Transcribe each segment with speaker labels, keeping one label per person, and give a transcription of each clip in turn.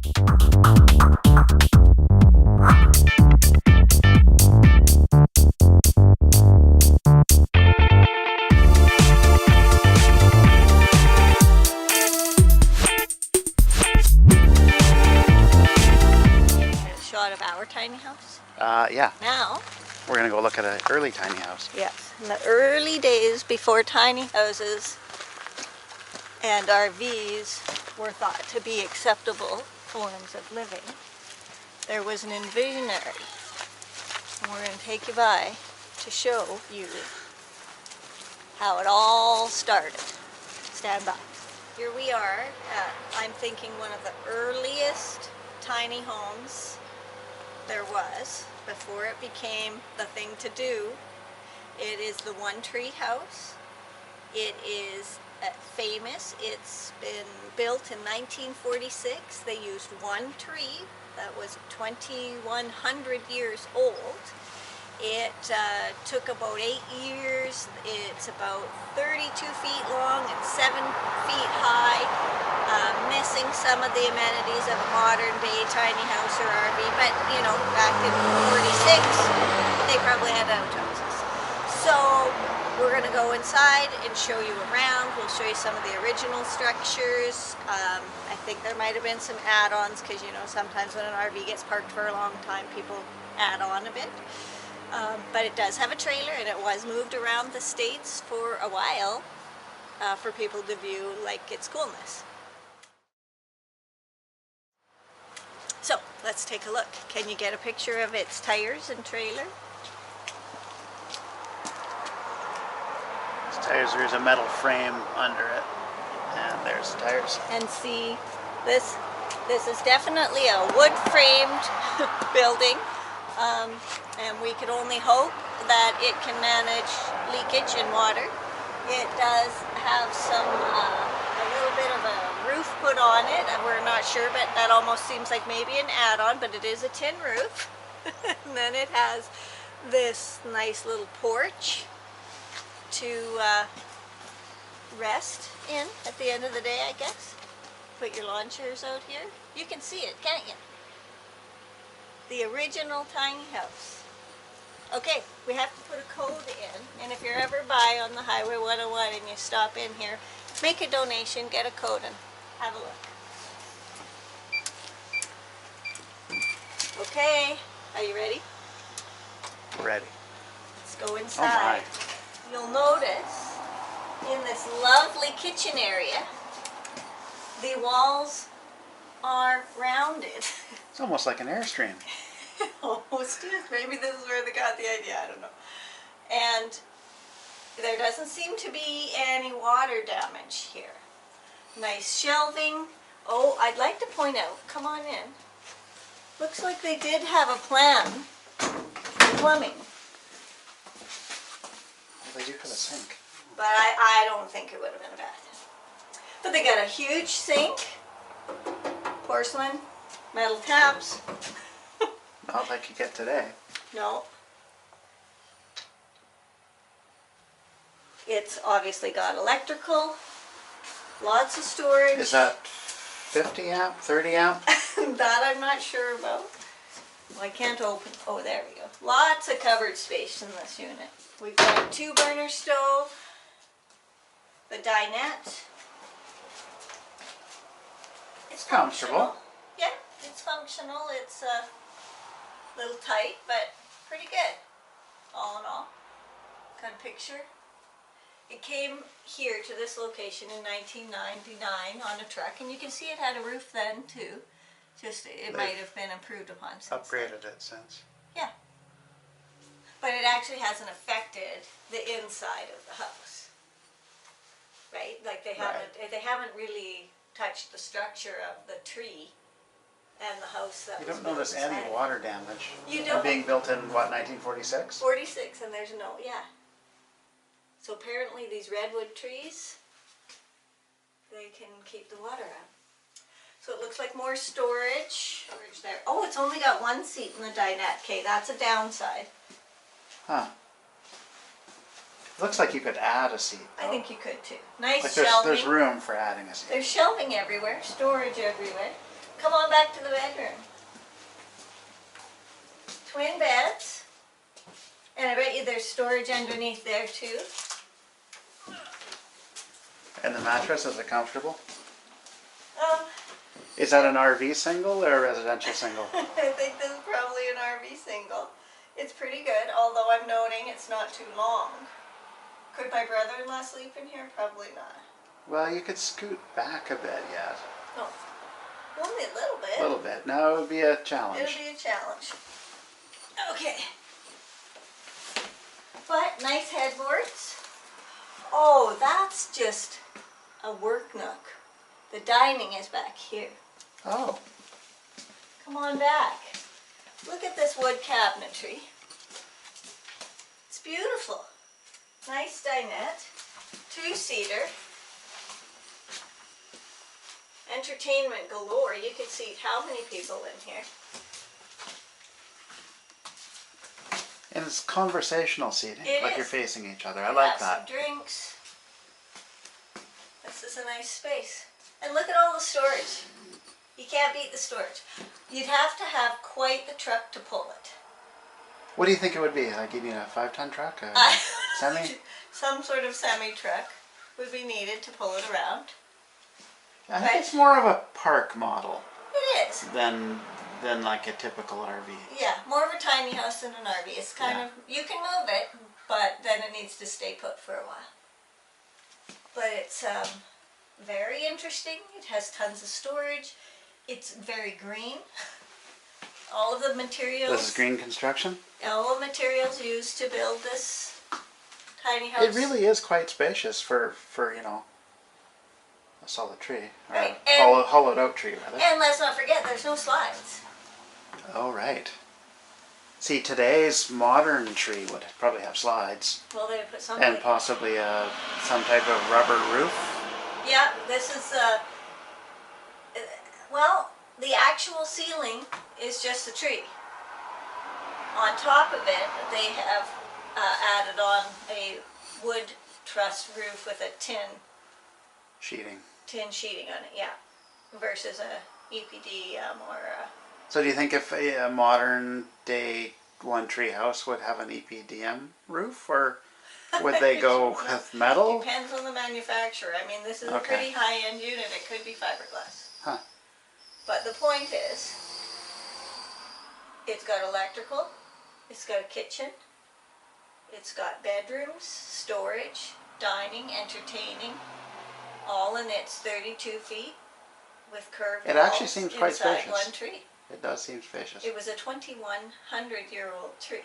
Speaker 1: Shot of our tiny house.
Speaker 2: Yeah.
Speaker 1: Now
Speaker 2: We're gonna go look at an early tiny house.
Speaker 1: yes, in the early days before tiny houses and RVs were thought to be acceptable forms of living, there was an envisionary. And we're going to take you by to show you how it all started. Stand by. Here we are at, I'm thinking, one of the earliest tiny homes there was before it became the thing to do. It is the One Tree House. It is famous. It's been built in 1946. They used one tree that was 2,100 years old. It took about 8 years. It's about 32 feet long and 7 feet high, missing some of the amenities of a modern day tiny house or RV, but you know, back in 46, they probably had outhouses. So we're going to go inside and show you around. We'll show you some of the original structures. I think there might have been some add-ons because, you know, sometimes when an RV gets parked for a long time, people add on a bit. But it does have a trailer, and it was moved around the States for a while for people to view, like, its coolness. So let's take a look. Can you get a picture of its tires and trailer?
Speaker 2: Tires, there's a metal frame under it, and there's the tires.
Speaker 1: And see, this is definitely a wood-framed building, and we could only hope that it can manage leakage and water. It does have some, a little bit of a roof put on it, and we're not sure, but that almost seems like maybe an add-on, but it is a tin roof. And then it has this nice little porch to rest in at the end of the day, I guess. Put your lawn chairs out here. You can see it, can't you? The original tiny house. Okay, we have to put a code in, and if you're ever by on the Highway 101 and you stop in here, make a donation, get a code, and have a look. Okay, are you ready?
Speaker 2: Ready.
Speaker 1: Let's go inside.
Speaker 2: Oh my.
Speaker 1: You'll notice in this lovely kitchen area, the walls are rounded.
Speaker 2: It's almost like an Airstream.
Speaker 1: Almost is. Maybe this is where they got the idea, I don't know. And there doesn't seem to be any water damage here. Nice shelving. Oh, I'd like to point out, come on in. Looks like they did have a plan for plumbing.
Speaker 2: They do have a sink.
Speaker 1: But I don't think it would have been a bath. But they got a huge sink, porcelain, metal taps.
Speaker 2: Not like you get today.
Speaker 1: No. It's obviously got electrical, lots of storage.
Speaker 2: Is that 50 amp, 30 amp?
Speaker 1: That I'm not sure about. Well, I can't open. Oh, there we go. Lots of cupboard space in this unit. We've got a 2-burner stove, the dinette. It's
Speaker 2: comfortable.
Speaker 1: Yeah, it's functional. It's a little tight, but pretty good. All in all, good picture. It came here to this location in 1999 on a truck, and you can see it had a roof then too. Just it might have been improved upon since
Speaker 2: Upgraded
Speaker 1: then.
Speaker 2: it since.
Speaker 1: Yeah. But it actually hasn't affected the inside of the house. Right? Like they haven't really touched the structure of the tree and the house that
Speaker 2: You
Speaker 1: was
Speaker 2: don't
Speaker 1: built
Speaker 2: notice
Speaker 1: inside
Speaker 2: any
Speaker 1: it.
Speaker 2: water damage.
Speaker 1: You don't.
Speaker 2: Being built in, what, 1946?
Speaker 1: 46, and there's no, yeah. So apparently these redwood trees, they can keep the water out. So it looks like more storage. Storage there. Oh, it's only got one seat in the dinette. Okay, that's a downside.
Speaker 2: Huh. Looks like you could add a seat, though.
Speaker 1: I think you could too. Nice
Speaker 2: Like
Speaker 1: shelving.
Speaker 2: there's room for adding a seat.
Speaker 1: There's shelving everywhere, storage everywhere. come on back to the bedroom. Twin beds. And I bet you there's storage underneath there too.
Speaker 2: And the mattress, is it comfortable?
Speaker 1: Um,
Speaker 2: Is that an RV single or a residential single?
Speaker 1: I think this is probably an RV single. It's pretty good, although I'm noting it's not too long. Could my brother-in-law sleep in here? Probably not.
Speaker 2: Well, you could scoot back a bit yet.
Speaker 1: Oh, only a little bit.
Speaker 2: A little bit. No, it would be a challenge.
Speaker 1: It'll be a challenge. Okay. But nice headboards. Oh, that's just a work nook. The dining is back here.
Speaker 2: Oh.
Speaker 1: Come on back. Look at this wood cabinetry. It's beautiful. Nice dinette. Two-seater. Entertainment galore. You could seat how many people in here?
Speaker 2: And it's conversational seating,
Speaker 1: It
Speaker 2: like
Speaker 1: is.
Speaker 2: you're facing each other. I
Speaker 1: You
Speaker 2: like
Speaker 1: have
Speaker 2: that.
Speaker 1: some drinks. This is a nice space. And look at all the storage. You can't beat the storage. You'd have to have quite the truck to pull it.
Speaker 2: What do you think it would be? Like you need a 5-ton truck? A semi?
Speaker 1: Some sort of semi-truck would be needed to pull it around.
Speaker 2: I think it's more of a park model
Speaker 1: It is.
Speaker 2: than like a typical RV.
Speaker 1: Yeah, more of a tiny house than an RV. It's kind
Speaker 2: Yeah.
Speaker 1: of, you can move it, but then it needs to stay put for a while. But it's very interesting. It has tons of storage. It's very green. All of the materials.
Speaker 2: This is green construction?
Speaker 1: All the materials used to build this tiny house.
Speaker 2: It really is quite spacious for you know, a solid tree. Or
Speaker 1: Right,
Speaker 2: a
Speaker 1: and-
Speaker 2: hollowed out tree, rather.
Speaker 1: And let's not forget, there's no slides.
Speaker 2: Oh, right. See, today's modern tree would probably have slides.
Speaker 1: Well, they put something.
Speaker 2: And possibly some type of rubber roof.
Speaker 1: Yeah, this is well, the actual ceiling is just a tree. On top of it, they have added on a wood truss roof with a tin
Speaker 2: Sheeting.
Speaker 1: sheeting on it, yeah, versus a EPD or a...
Speaker 2: So do you think if a modern day one tree house would have an EPDM roof, or would they go with metal?
Speaker 1: Depends on the manufacturer. I mean, this is a
Speaker 2: Okay.
Speaker 1: pretty high-end unit. It could be fiberglass.
Speaker 2: Huh.
Speaker 1: But the point is, it's got electrical, it's got a kitchen, it's got bedrooms, storage, dining, entertaining, all in its 32 feet with curved
Speaker 2: It actually
Speaker 1: walls
Speaker 2: seems quite
Speaker 1: inside
Speaker 2: spacious.
Speaker 1: one tree.
Speaker 2: It does seem spacious.
Speaker 1: It was a 2,100-year-old tree.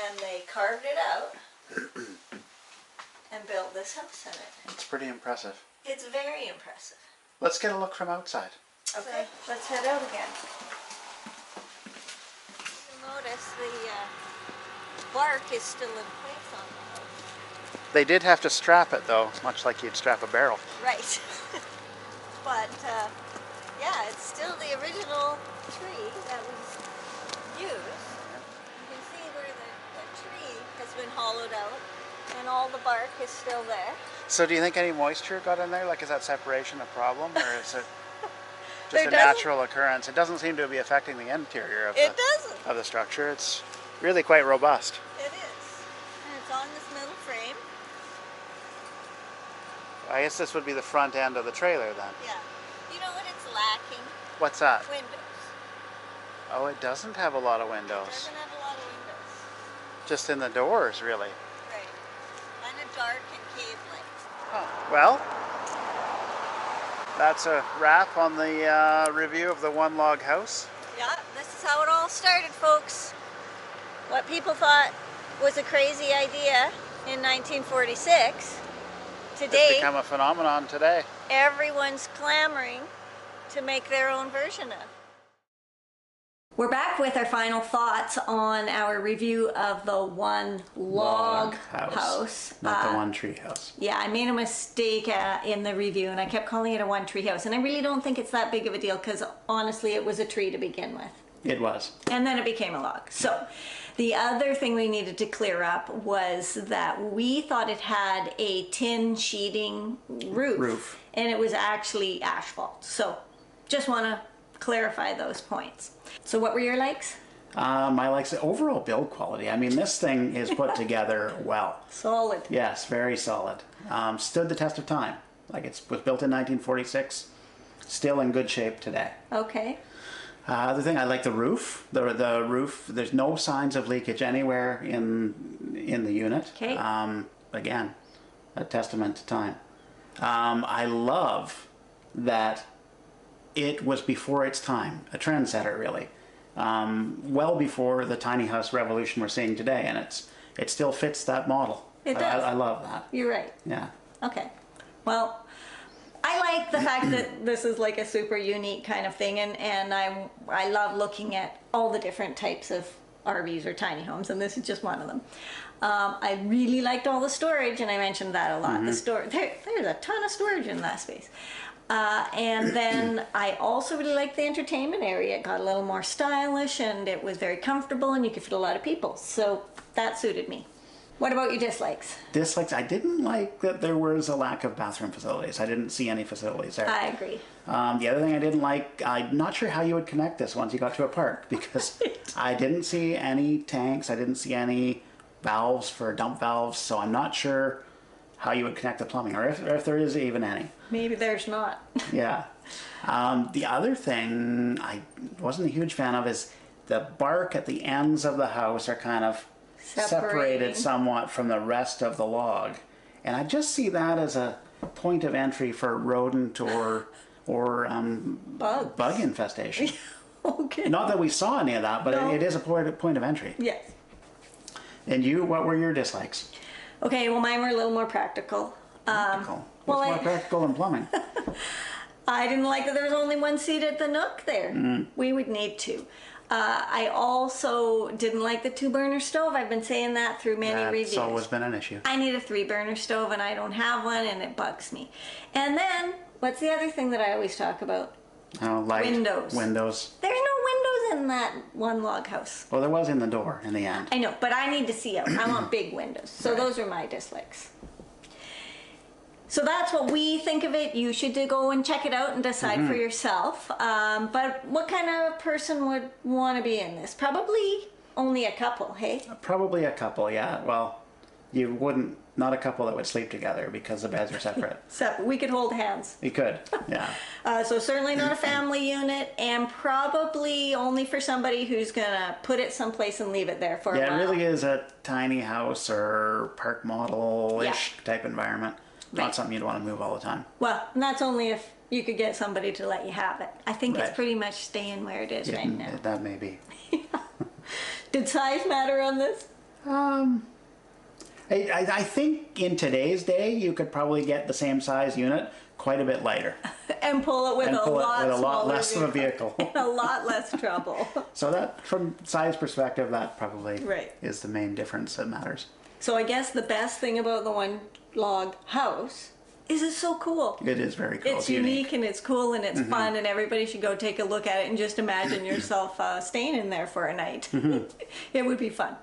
Speaker 1: And they carved it out and built this house in it.
Speaker 2: It's pretty impressive.
Speaker 1: It's very impressive.
Speaker 2: Let's get a look from outside.
Speaker 1: Okay, let's head out again. You'll notice the bark is still in place on the house.
Speaker 2: They did have to strap it though, much like you'd strap a barrel.
Speaker 1: Right. But yeah, it's still the original tree that was used. You can see where the tree has been hollowed out and all the bark is still there.
Speaker 2: So do you think any moisture got in there? Like, is that separation a problem, or is it just
Speaker 1: There
Speaker 2: a
Speaker 1: doesn't-
Speaker 2: natural occurrence? It doesn't seem to be affecting the interior of
Speaker 1: It doesn't.
Speaker 2: the structure. It's really quite robust.
Speaker 1: It is. And it's on this metal frame.
Speaker 2: I guess this would be the front end of the trailer then.
Speaker 1: Yeah. You know what it's lacking?
Speaker 2: What's that?
Speaker 1: Windows.
Speaker 2: Oh, it doesn't have a lot of
Speaker 1: It
Speaker 2: windows.
Speaker 1: doesn't have a lot of windows.
Speaker 2: Just in the doors, really.
Speaker 1: Right. Kind of dark and cave-like.
Speaker 2: Huh. Well, that's a wrap on the review of the one log house.
Speaker 1: Yeah, this is how it all started, folks. What people thought was a crazy idea in 1946,
Speaker 2: It's
Speaker 1: today
Speaker 2: become a phenomenon today.
Speaker 1: everyone's clamoring to make their own version of. We're back with our final thoughts on our review of the one log house.
Speaker 2: Not the one tree house.
Speaker 1: Yeah, I made a mistake in the review and I kept calling it a one tree house. And I really don't think it's that big of a deal because honestly it was a tree to begin with.
Speaker 2: It was.
Speaker 1: And then it became a log. So the other thing we needed to clear up was that we thought it had a tin sheeting roof. And it was actually asphalt. So just want to clarify those points. So what were your likes?
Speaker 2: My likes the overall build quality. I mean, this thing is put together well.
Speaker 1: Solid.
Speaker 2: Yes, very solid. Stood the test of time. Like was built in 1946, still in good shape today.
Speaker 1: Okay.
Speaker 2: Other thing, I like the roof. The roof. There's no signs of leakage anywhere in the unit.
Speaker 1: Okay.
Speaker 2: Again, a testament to time. I love that it was before its time, a trendsetter really. Well before the tiny house revolution we're seeing today, and it still fits that model.
Speaker 1: It does.
Speaker 2: I love that.
Speaker 1: You're right.
Speaker 2: Yeah.
Speaker 1: Okay. Well, I like the fact that this is like a super unique kind of thing, and I love looking at all the different types of RVs or tiny homes, and this is just one of them. I really liked all the storage, and I mentioned that a lot. The there's a ton of storage in that space. And then I also really liked the entertainment area. It got a little more stylish, and it was very comfortable, and you could fit a lot of people. So that suited me. What about your dislikes?
Speaker 2: Dislikes, I didn't like that there was a lack of bathroom facilities. I didn't see any facilities there.
Speaker 1: I agree.
Speaker 2: The other thing I didn't like, I'm not sure how you would connect this once you got to a park, because I didn't see any tanks, I didn't see any valves for dump valves, so I'm not sure how you would connect the plumbing, or if there is even any.
Speaker 1: Maybe there's not.
Speaker 2: Yeah. The other thing I wasn't a huge fan of is the bark at the ends of the house are kind of separated somewhat from the rest of the log, and I just see that as a point of entry for rodent or bug infestation.
Speaker 1: Okay.
Speaker 2: Not that we saw any of that, but
Speaker 1: No.
Speaker 2: it is a point of entry.
Speaker 1: Yes.
Speaker 2: And you, what were your dislikes?
Speaker 1: Okay, well, mine were a little more practical.
Speaker 2: Practical.
Speaker 1: well,
Speaker 2: What's more practical than plumbing?
Speaker 1: I didn't like that there was only one seat at the nook there. We would need two. I also didn't like the 2-burner stove. I've been saying that through many reviews.
Speaker 2: That's always been an issue.
Speaker 1: I need a 3-burner stove, and I don't have one, and it bugs me. And then, what's the other thing that I always talk about?
Speaker 2: Light.
Speaker 1: Windows.
Speaker 2: Windows.
Speaker 1: There's no windows in that one log house.
Speaker 2: Well, there was in the door in the end.
Speaker 1: I know, but I need to see out. I want big windows. So
Speaker 2: Right.
Speaker 1: those are my dislikes. So that's what we think of it. You should go and check it out and decide for yourself. But what kind of person would want to be in this? Probably only a couple, hey?
Speaker 2: Probably a couple, yeah. Well, you wouldn't, not a couple that would sleep together because the beds are separate.
Speaker 1: So we could hold hands.
Speaker 2: You could, yeah.
Speaker 1: So certainly not a family unit, and probably only for somebody who's gonna put it someplace and leave it there for a
Speaker 2: Yeah,
Speaker 1: while.
Speaker 2: it really is a tiny house or park model-ish type environment.
Speaker 1: Right.
Speaker 2: Not something you'd want to move all the time.
Speaker 1: Well, and that's only if you could get somebody to let you have it. I think
Speaker 2: Right.
Speaker 1: it's pretty much staying where it is right now.
Speaker 2: That may be.
Speaker 1: Did size matter on this?
Speaker 2: I think in today's day you could probably get the same size unit quite a bit lighter
Speaker 1: And pull it with
Speaker 2: and
Speaker 1: a
Speaker 2: pull it
Speaker 1: lot
Speaker 2: with a lot
Speaker 1: smaller
Speaker 2: less of a vehicle.
Speaker 1: and a lot less trouble.
Speaker 2: So that, from size perspective, that probably
Speaker 1: Right.
Speaker 2: is the main difference that matters.
Speaker 1: So I guess the best thing about the one log house is it's so cool.
Speaker 2: It is very cool.
Speaker 1: It's unique and it's cool and it's fun, and everybody should go take a look at it and just imagine yourself staying in there for a night. It would be fun.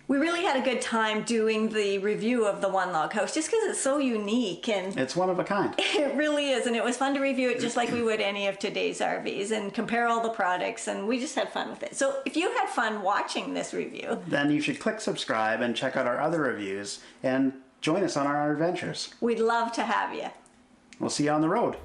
Speaker 1: We really had a good time doing the review of the one log house just because it's so unique, and
Speaker 2: It's one of a kind.
Speaker 1: it really is, and it was fun to review it just like we would any of today's RVs and compare all the products, and we just had fun with it. So if you had fun watching this review,
Speaker 2: Then you should click subscribe and check out our other reviews and join us on our adventures.
Speaker 1: we'd love to have you.
Speaker 2: We'll see you on the road.